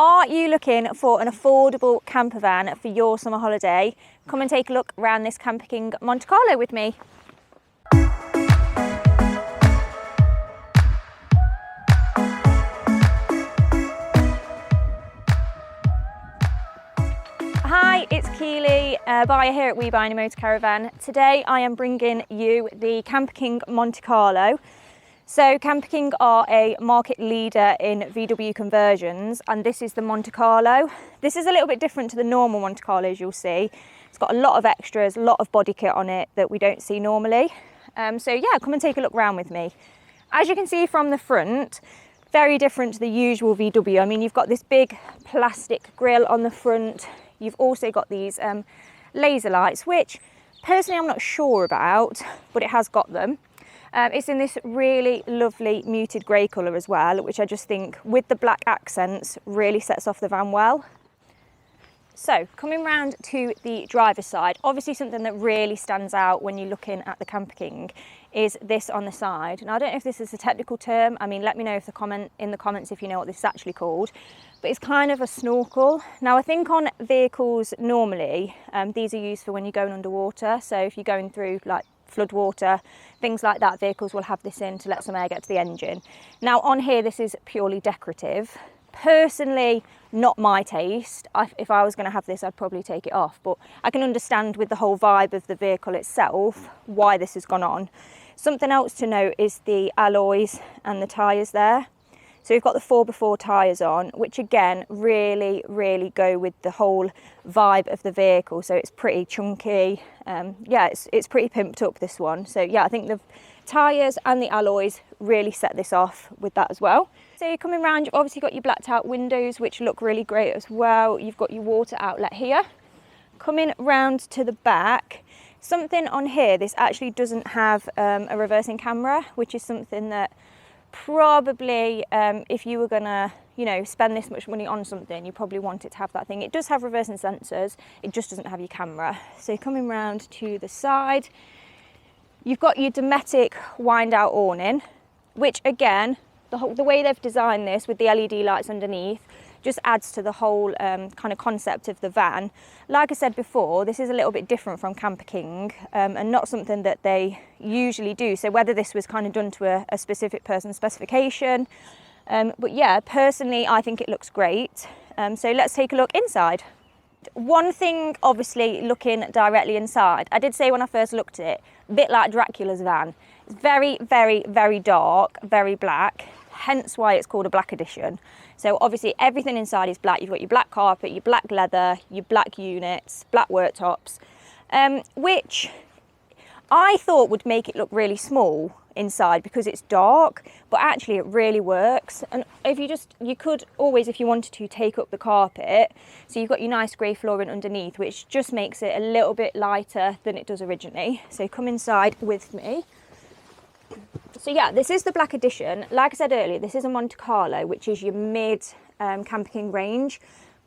Are you looking for an affordable camper van for your summer holiday? Come and take a look around this CamperKing Monte Carlo with me. Hi, it's Keeley, buyer here at We Buy Any Motor Caravan. Today I am bringing you the CamperKing Monte Carlo. So CamperKing are a market leader in VW conversions, and this is the Monte Carlo. This is a little bit different to the normal Monte Carlos you'll see. It's got a lot of extras, a lot of body kit on it that we don't see normally. So yeah, come and take a look around with me. As you can see from the front, very different to the usual VW. I mean, you've got this big plastic grille on the front. You've also got these laser lights, which personally I'm not sure about, but it has got them. It's in this really lovely muted grey colour as well, which I just think with the black accents really sets off the van well. So coming round to the driver's side, obviously something that really stands out when you're looking at the CamperKing is this on the side. Now I don't know if this is a technical term, I mean let me know if in the comments if you know what this is actually called, but it's kind of a snorkel. Now I think on vehicles normally, these are used for when you're going underwater, so if you're going through like flood water, things like that, vehicles will have this in to let some air get to the engine. Now on here this is purely decorative. Personally, not my taste. If I was going to have this I'd probably take it off, but I can understand with the whole vibe of the vehicle itself why this has gone on. Something else to note is the alloys and the tyres there. So we've got the 4x4 tyres on, which again really go with the whole vibe of the vehicle. So it's pretty chunky. Yeah, it's pretty pimped up, this one. So yeah, I think the tyres and the alloys really set this off with that as well. So you're coming around, you've obviously got your blacked out windows, which look really great as well. You've got your water outlet here. Coming round to the back, something on here, this actually doesn't have a reversing camera, which is something that probably if you were gonna, you know, spend this much money on something, you probably want it to have that thing. It does have reversing sensors, it just doesn't have your camera. So coming round to the side, you've got your Dometic wind out awning, which again, the way they've designed this with the LED lights underneath just adds to the whole kind of concept of the van. Like I said before, this is a little bit different from CamperKing and not something that they usually do. So whether this was kind of done to a specific person's specification, but yeah, personally, I think it looks great. So let's take a look inside. One thing, obviously, looking directly inside, I did say when I first looked at it, a bit like Dracula's van. It's very dark, very black, hence why it's called a black edition. So obviously everything inside is black. You've got your black carpet, your black leather, your black units, black worktops, which I thought would make it look really small inside because it's dark, but actually it really works. And if you could always, if you wanted to, take up the carpet. So you've got your nice grey flooring underneath, which just makes it a little bit lighter than it does originally. So come inside with me. So yeah, this is the black edition. Like I said earlier, this is a Monte Carlo, which is your mid CamperKing range,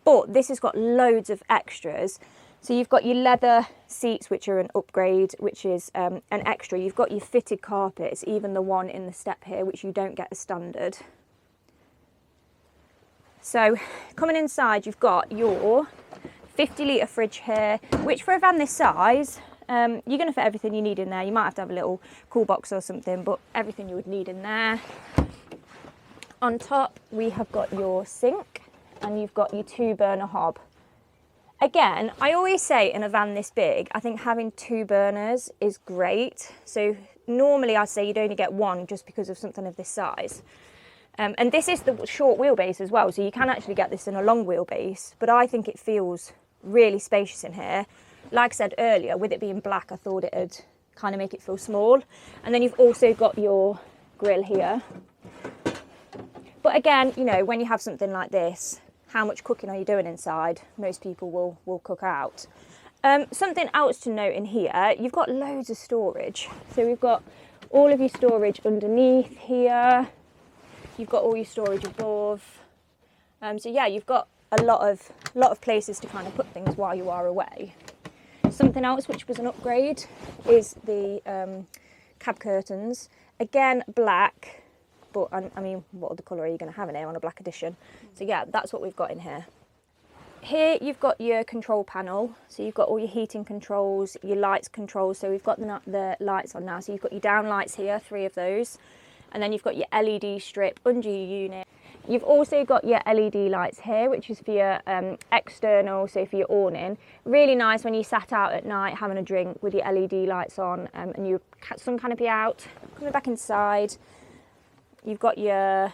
but this has got loads of extras. So you've got your leather seats, which are an upgrade, which is an extra. You've got your fitted carpets, even the one in the step here, which you don't get as standard. So coming inside, you've got your 50-litre fridge here, which for a van this size, you're going to fit everything you need in there. You might have to have a little cool box or something, but everything you would need in there. On top, we have got your sink and you've got your 2-burner hob. Again, I always say in a van this big, I think having 2 burners is great. So normally I'd say you'd only get one just because of something of this size. And this is the short wheelbase as well, so you can actually get this in a long wheelbase, but I think it feels really spacious in here. Like I said earlier, with it being black, I thought it'd kind of make it feel small. And then you've also got your grill here. But again, you know, when you have something like this, how much cooking are you doing inside? Most people will cook out. Something else to note in here, you've got loads of storage. So we've got all of your storage underneath here. You've got all your storage above. So yeah, you've got a lot of places to kind of put things while you are away. Something else which was an upgrade is the cab curtains. Again, black, but I mean, what other colour are you going to have in here on a black edition? So yeah, that's what we've got in here. Here you've got your control panel, so you've got all your heating controls, your lights controls. So we've got the lights on now, so you've got your down lights here, 3 of those, and then you've got your LED strip under your unit. You've also got your LED lights here, which is for your external, so for your awning. Really nice when you sat out at night having a drink with your LED lights on and your sun canopy out. Coming back inside, you've got your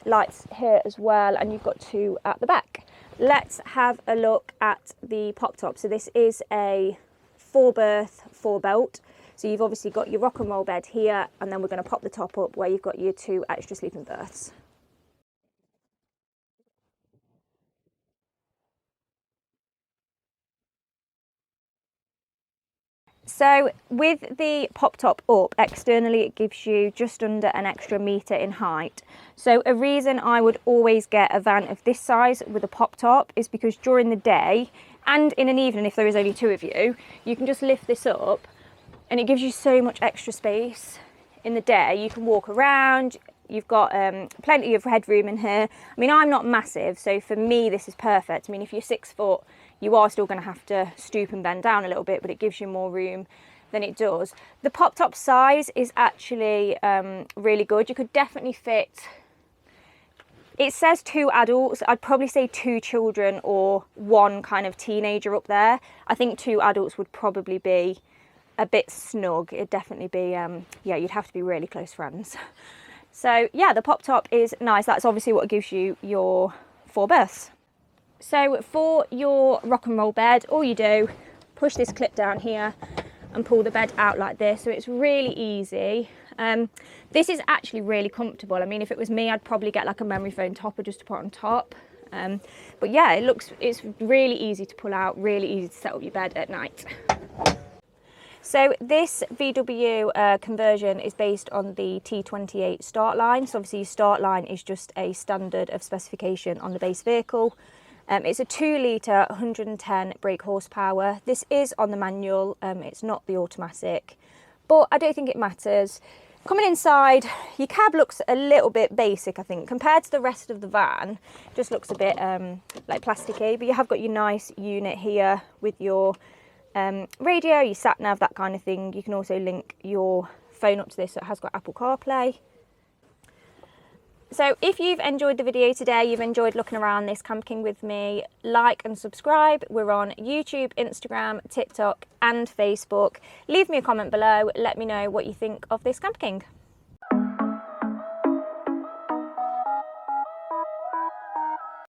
lights here as well, and you've got 2 at the back. Let's have a look at the pop top. So this is a 4-berth, 4-belt. So you've obviously got your rock and roll bed here, and then we're going to pop the top up where you've got your 2 extra sleeping berths. So with the pop top up, externally it gives you just under an extra metre in height. So a reason I would always get a van of this size with a pop top is because during the day and in an evening, if there is only 2 of you, you can just lift this up and it gives you so much extra space. In the day you can walk around, you've got plenty of headroom in here. I mean, I'm not massive, so for me this is perfect. I mean, if you're 6 foot, you are still going to have to stoop and bend down a little bit, but it gives you more room than it does. The pop top size is actually really good. You could definitely fit, it says 2 adults, I'd probably say 2 children or 1 kind of teenager up there. I think 2 adults would probably be a bit snug. It'd definitely be, yeah, you'd have to be really close friends. So yeah, the pop top is nice. That's obviously what gives you your 4 berths. So for your rock and roll bed, all you do, push this clip down here and pull the bed out like this. So it's really easy. This is actually really comfortable. I mean, if it was me, I'd probably get like a memory foam topper just to put on top. But yeah, it's really easy to pull out, really easy to set up your bed at night. So this VW conversion is based on the T28 start line. So obviously your start line is just a standard of specification on the base vehicle. It's a 2 litre, 110 brake horsepower. This is on the manual, it's not the automatic, but I don't think it matters. Coming inside, your cab looks a little bit basic, I think, compared to the rest of the van. Just looks a bit like plasticky, but you have got your nice unit here with your radio, your sat nav, that kind of thing. You can also link your phone up to this, so it has got Apple CarPlay. So if you've enjoyed the video today, you've enjoyed looking around this CamperKing with me, like and subscribe. We're on YouTube, Instagram, TikTok and Facebook. Leave me a comment below. Let me know what you think of this CamperKing.